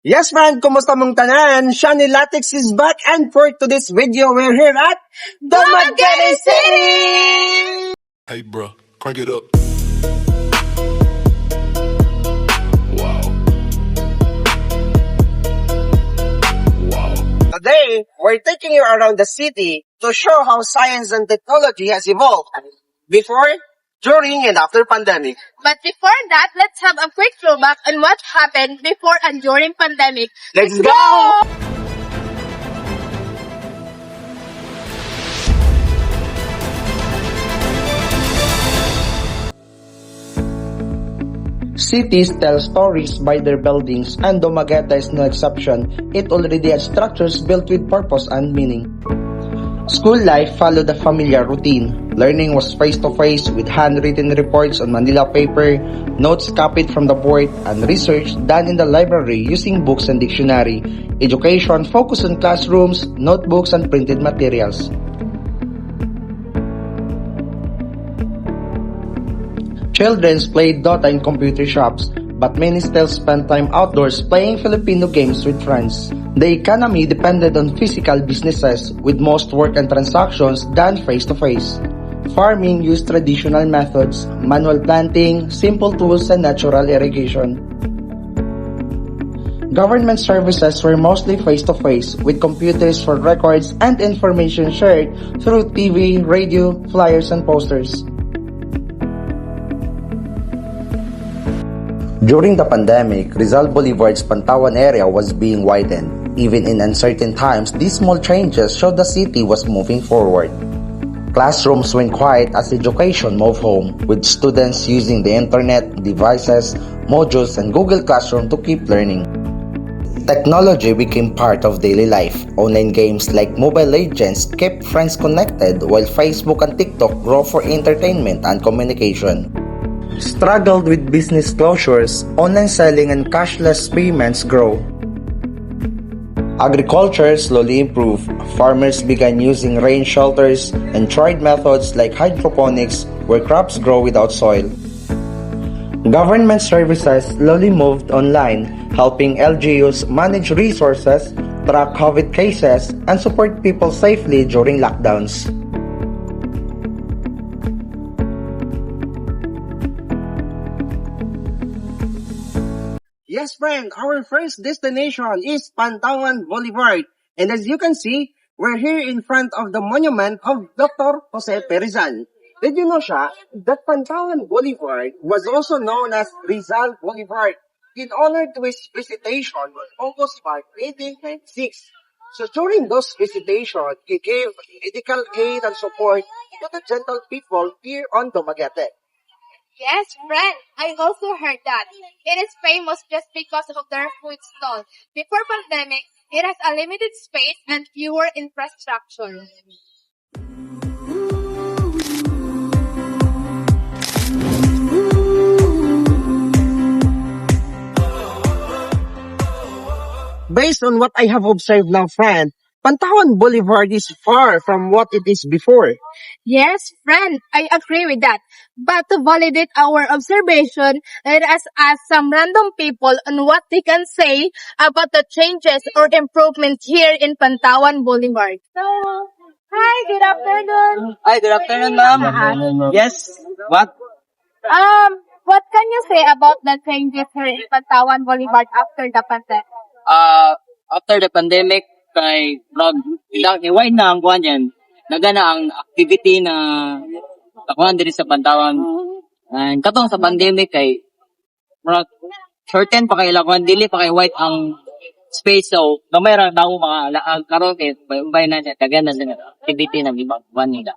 Yes, friend, kumusta mong tanan? Shani Latex is back, and for today's video, we're here at Dumaguete City! Hey, bro, crank it up. Wow. Wow. Today, we're taking you around the city to show how science and technology has evolved before, during, and after pandemic. But before that, let's have a quick throwback on what happened before and during pandemic. Let's go! Cities tell stories by their buildings, and Dumaguete is no exception. It already has structures built with purpose and meaning. School life followed a familiar routine. Learning was face-to-face with handwritten reports on Manila paper, notes copied from the board, and research done in the library using books and dictionary. Education focused on classrooms, notebooks, and printed materials. Children played Dota in computer shops, but many still spent time outdoors playing Filipino games with friends. The economy depended on physical businesses, with most work and transactions done face-to-face. Farming used traditional methods, manual planting, simple tools, and natural irrigation. Government services were mostly face-to-face, with computers for records and information shared through TV, radio, flyers, and posters. During the pandemic, Rizal Boulevard's Pantawan area was being widened. Even in uncertain times, these small changes showed the city was moving forward. Classrooms went quiet as education moved home, with students using the internet, devices, modules, and Google Classroom to keep learning. Technology became part of daily life. Online games like Mobile Legends kept friends connected, while Facebook and TikTok grew for entertainment and communication. Struggled with business closures, online selling and cashless payments grow. Agriculture slowly improved. Farmers began using rain shelters and tried methods like hydroponics, where crops grow without soil. Government services slowly moved online, helping LGUs manage resources, track COVID cases, and support people safely during lockdowns. Yes, friend, our first destination is Pantawan Boulevard. And as you can see, we're here in front of the monument of Dr. Jose P. Rizal. Did you know siya that Pantawan Boulevard was also known as Rizal Boulevard in honor to his visitation on August 5, 1896. So during those visitations, he gave medical aid and support to the gentle people here on Dumaguete. Yes, friend, I also heard that. It is famous just because of their food stall. Before pandemic, it has a limited space and fewer infrastructure. Based on what I have observed now, friend, Pantawan Boulevard is far from what it is before. Yes, friend, I agree with that. But to validate our observation, let us ask some random people on what they can say about the changes or improvements here in Pantawan Boulevard. So, hi, good afternoon. Hi, good afternoon, ma'am. Yes, what? What can you say about the changes here in Pantawan Boulevard after the pandemic? After the pandemic, kay wide na ang kuhan yan. Nagana ang activity na nakuhan din sa Pantawan. And katong sa pandemic kay murag certain pa kay lakuhan, dili pa kay white ang space. So, gamay ra daw mga karon kay bay na siya kagana sa activity na ibang kuhan nila.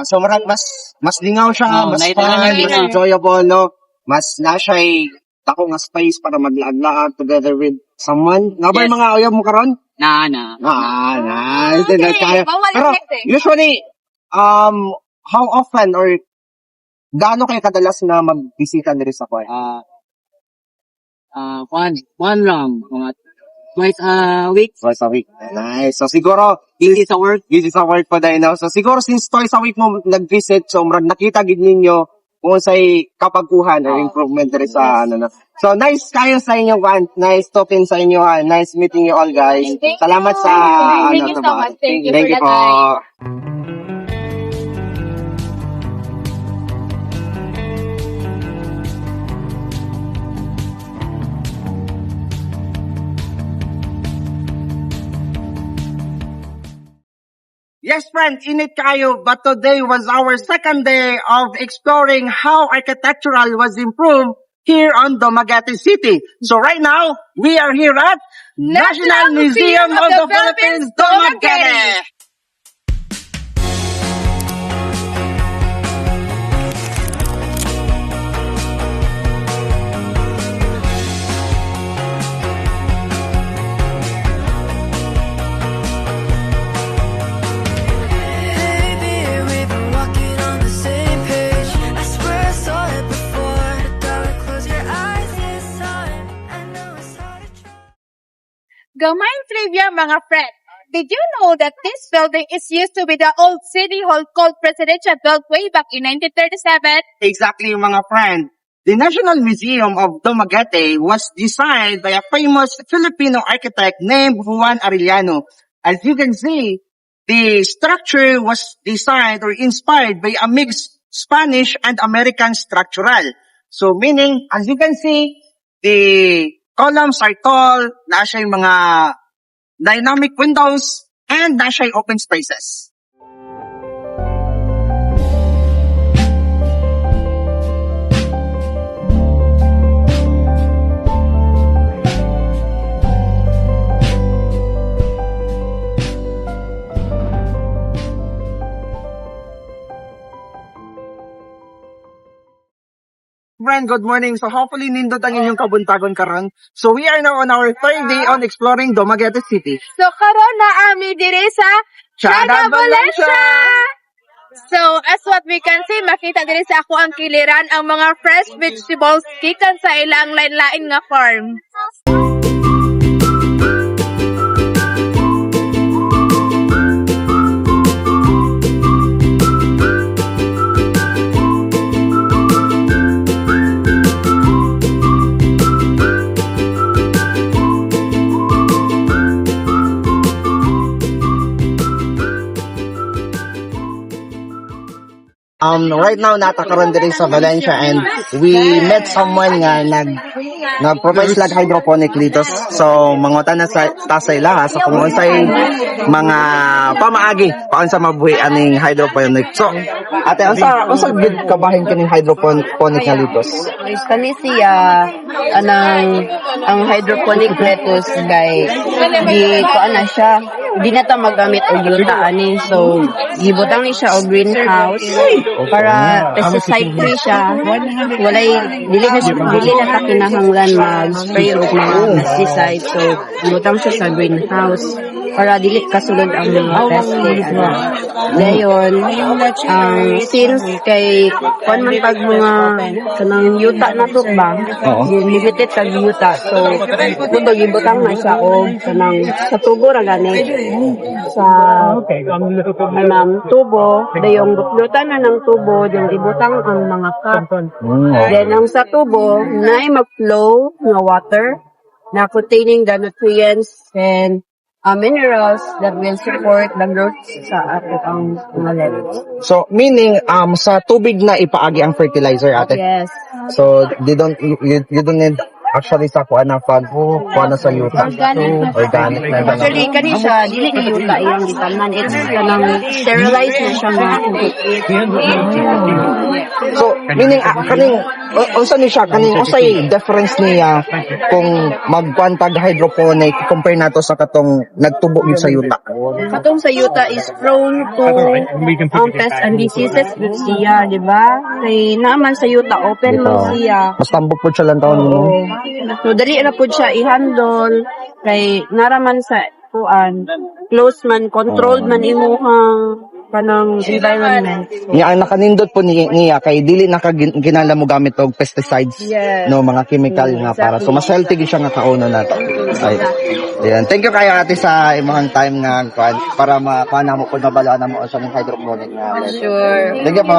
So marag mas lingaw siya, mas fun, mas mas enjoyable, no? Mas na siya'y tako nga space para maglaag-laag together with someone. Nga ba Yes. yung mga ayaw mo karon? Na. Nice. Okay, Pero next. usually, how often or gaano kayo kadalas na magbisita nila sa Kuwait? Kuhan lang, mga twice a week. Twice a week. Nice. So siguro, Busy sa work. busy sa work pa dahil now. So siguro since twice a week mo nag-visit, so nakita gid ninyo kung sa'y kapagkuhan or improvement diri sa ano na. So nice kayo sa inyo, Juan. Nice talking sa inyo, ha. Nice meeting you all, guys. Thank Salamat you. sa Thank you so much. Thank you for the po. time. Yes, friend, init kayo, but today was our second day of exploring how architectural was improved here on Dumaguete City. So right now, we are here at National Museum of the Philippines, Dumaguete. Baby, we've been walking on the same page. I swear I saw it before. Darling, close your eyes this time. I know it's hard to try. Gamay trivia mga friend. Did you know that this building is used to be the old city hall called Presidential built way back in 1937? Exactly, mga friend. The National Museum of Dumaguete was designed by a famous Filipino architect named Juan Arellano. As you can see, the structure was designed or inspired by a mixed Spanish and American structural. So meaning, as you can see, the columns are tall, nasa yung mga dynamic windows, and nasa yung open spaces. Friend, good morning. So hopefully nindot ang inyong kabuntagon karon. So we are now on our third day on exploring Dumaguete City. So karon na ami diri sa Chada Valencia. So as what we can see, makita diri sa ako ang kiliran ang mga fresh vegetables gikan sa ilang lain-lain nga farm. Right now natakaron diri sa Valencia and we met someone nga nag-provide lag hydroponic dito. So mangutan na sa tasay laha sa kung unsay mga pamaagi paon sa mabuhi aning hydroponic. So ate unsa gid kabahin kaning hydroponic nga litos? Kani siya ang hydroponic lettuce guys. Di ko ana siya. Di na ta magamit og yuta ani. So gibutang ni siya og greenhouse para pesticide free siya. Dili na ta kinahanglan mag-spray og mga pesticide. So gibutang siya sa greenhouse para dili kasulod ang mga peste. Dayon, since kay kon man pag mga kanang yuta na to ba, limited kag yuta. So kuno gibutang na siya og kanang sa tubo ra gani sa tubo, dayong butlutan na ng tubo, yung ibutang ang mga cup. Then ang sa tubo, na mag-flow na water na containing the nutrients and minerals that will support the growth sa ato ang mga levels. So meaning sa tubig na ipaagi ang fertilizer ate. Yes. So you don't need actually sa kuha na sa yuta. Organic na lang. Actually, kani siya, dili ni yuta iyang gitaman. It's kanang sterilized na siya nga. So meaning kaning unsa ni siya kaning unsay difference niya kung magkwantag hydroponic compare nato sa katong nagtubo gid sa yuta. Katong sa yuta is prone to pests and diseases with siya, di ba? Kay naman sa yuta, open mo siya. Mas tambok po siya lang taon mo. So, dali na po siya i-handle. Kay naraman sa kuan, close man, controlled man imuhang kanang environment. Niya ang nakanindot po niya kay dili na ginala mo gamit og pesticides no mga chemical nga para so mas healthy gid siya nga kauno nato. Ay. Ayan. Thank you kayo ate sa imong time nga kuan para makuha mo pud mabalaan mo sa hydroponic nga. Sure. Thank you po.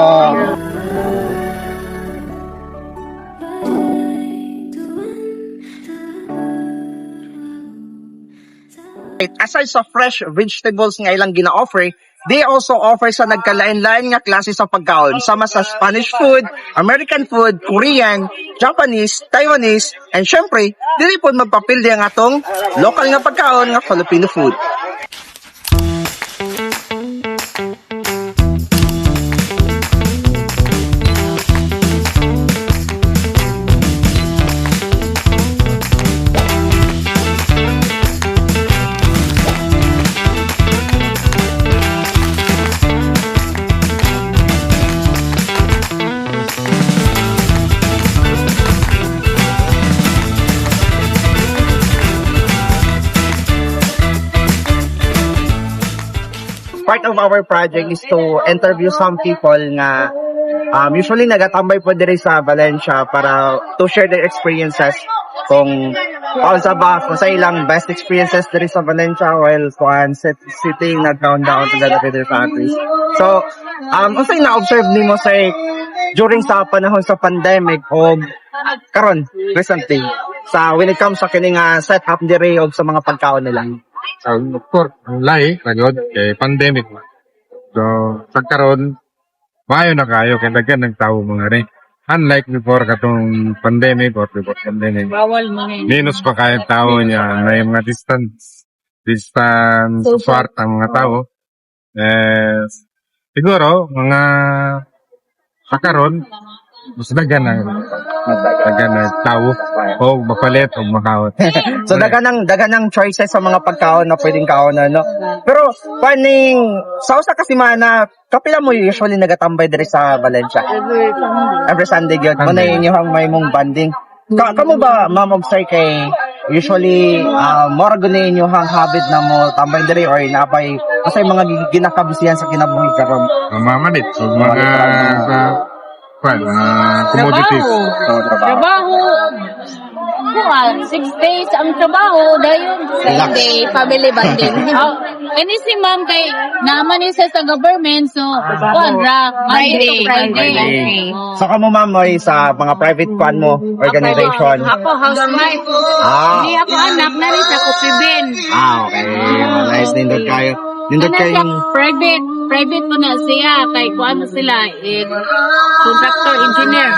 Aside sa fresh vegetables nga ilang gina-offer, they also offer sa nagkalain-lain nga klase sa pagkaon, sama sa Spanish food, American food, Korean, Japanese, Taiwanese, and syempre, dili po magpapildi ang atong local nga pagkaon nga Filipino food. Part of our project is to interview some people nga usually nagatambay po diri sa Valencia para to share their experiences kung kung sa ilang best experiences diri sa Valencia while sitting nag-countdown together with their families. So, unsay na-observe nimo sa during sa panahon sa pandemic o karon recently sa when it comes sa kining set up diri og sa mga pagkaon nila? Of course, ang lahi, kagod, kay pandemic man. So, sa karon, mayo na kayo, kaya daghan ng tao mga rin. Unlike before katong pandemic or before pandemic, minus pa kayo tao niya, na yung mga distance apart ang mga tao. Siguro, mga sa karon, mas daghan ng tao o mapalit o makawat. So dagan ng choices sa mga pagkaon na pwedeng kaonan, no? Pero paning sa usa ka semana kapila mo usually nagatambay diri sa Valencia? Every Sunday gyud mo na inyong may mong banding. Kamo ba ma'am og sir kay usually more guni inyo hang habit na mo tambay diri or napay usay mga ginakabisihan sa kinabuhi karon? Mamalit. So, commodities. Trabaho. 6 days ang trabaho dayon Sunday, family bonding. Ini si ma'am kay naman isa sa government so ra Monday. So kamo ma'am ay sa mga private fund mo organization. Ako housewife. Hindi ako anak na rin sa Kupibin. Okay. Nice nindot kayo. Nindot Ano kayo. siya, private po na siya kay kuano sila contractor engineer.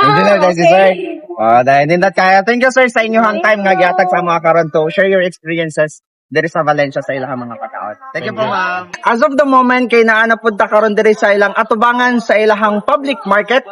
Engineer guys, sir. Dahil nindot kayo. Thank you sir sa inyong time nga gihatag sa mga karon to share your experiences diri sa Valencia sa ilang mga pagkaon. Thank you po ma'am. As of the moment kay naa na pud ta karon diri sa ilang atubangan sa ilahang public market.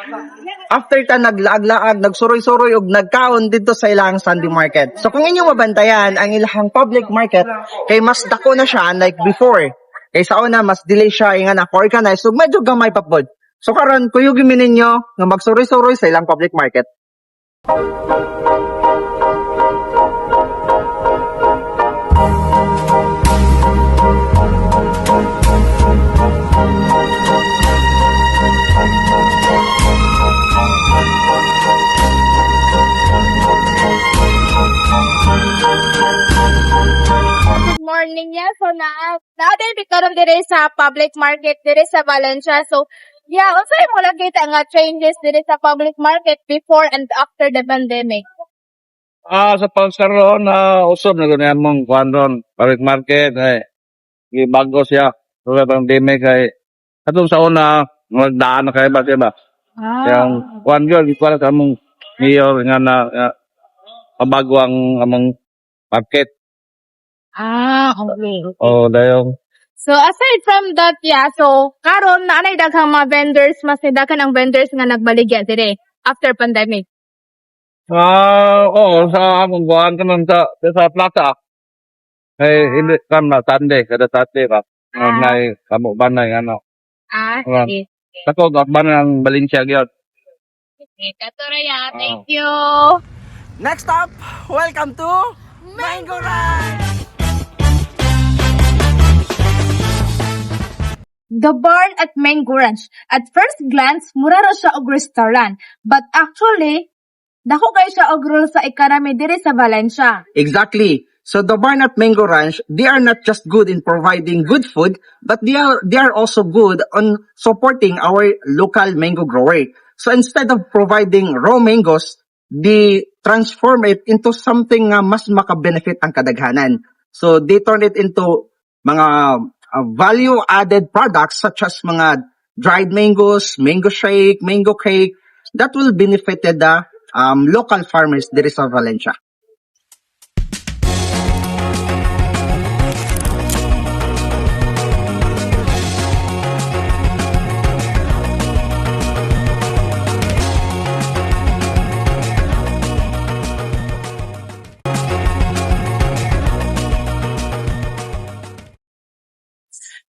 After ta naglaag-laag, nagsuroy-suroy og nagkaon dito sa ilang Sunday market. So kung inyo mabantayan ang ilahang public market kay mas dako na siya unlike before. Kay sa una mas delay siya nga na-organize so medyo gamay pa pod. So karon kuyogin mi ninyo nga magsuroy-suroy sa ilang public market. Good morning, yeah. So, na-attend karon dire sa public market dire sa Valencia. So, yeah, unsay mo nakita nga changes dire sa public market before and after the pandemic? Sa pagkaroon na usab na ganyan mong kuhan ron, public market, bago siya, sa pandemic, atong sa una, magdaan na kayo ba, diba? Yung kuhan yun, ikuha na sa mong mayor nga na pabago ang among market. Okay. Dayong, So, aside from that, yeah, so, karon na anay daghang mga vendors, mas daghang ang vendors nga nagbaligya dire after pandemic. sa among kuhan ka nun sa plaza, hindi kam na Sunday, kada Sunday ka, kamo banay, Sige. Tako, ban ang Valencia gyud. Okay, Katoraya, thank you. Next up, welcome to Mango Ranch! The Barn at Mango Ranch. At first glance, mura ra siya og restaurant. But actually, dako kay siya og role sa economy diri sa Valencia. Exactly. So the Barn at Mango Ranch, they are not just good in providing good food, but they are also good on supporting our local mango grower. So instead of providing raw mangoes, they transform it into something nga mas makabenefit ang kadaghanan. So they turn it into mga value-added products such as mga dried mangoes, mango shake, mango cake that will benefit the local farmers diri sa Valencia.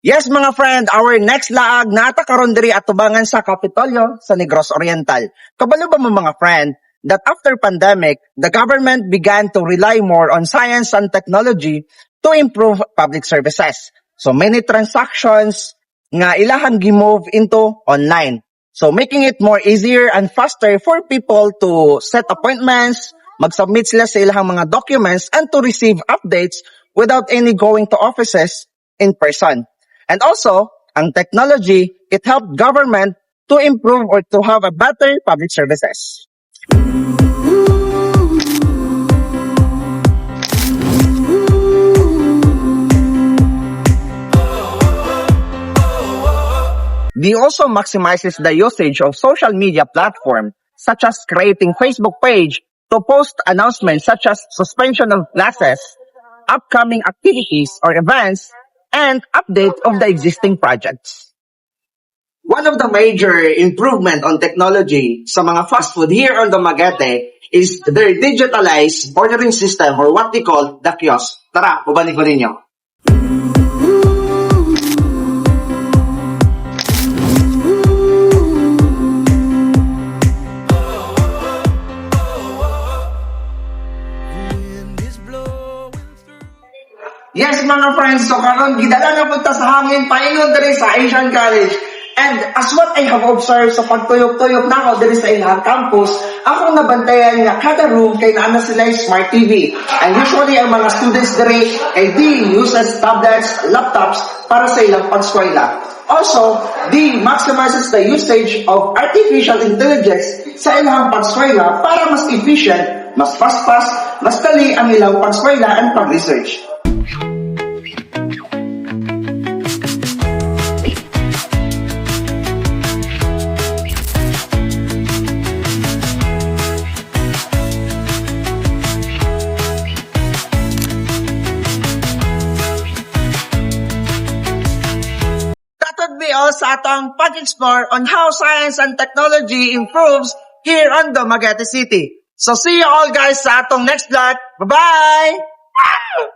Yes, mga friend, our next laag nata karon diri atubangan sa Kapitolyo sa Negros Oriental. Kabalo ba mo mga friend that after pandemic, the government began to rely more on science and technology to improve public services. So many transactions nga ilahang gi-move into online. So making it more easier and faster for people to set appointments, mag-submit sila sa ilahang mga documents and to receive updates without any going to offices in person. And also, ang technology, it helped government to improve or to have a better public services. They also maximizes the usage of social media platforms, such as creating Facebook page to post announcements such as suspension of classes, upcoming activities or events, and update of the existing projects. One of the major improvement on technology sa mga fast food here on Dumaguete is their digitalized ordering system or what they call the kiosk. Tara, bubalik ko ninyo. Yes, mga friends, so karon gidala na punta sa hangin paingon diri sa Asian College. And as what I have observed sa pagtuyok-tuyok na ako diri sa ilang campus, ako nabantayan nga kada room kay naana sila yung smart TV. And usually ang mga students diri ay di uses tablets, laptops para sa ilang pagskwela. Also, di maximizes the usage of artificial intelligence sa ilang pagskwela para mas efficient, mas fast-fast, mas dali ang ilang pagskwela and pag-research. Sa atong pag-explore on how science and technology improves here on Dumaguete City. So see you all guys sa atong next vlog. Bye-bye!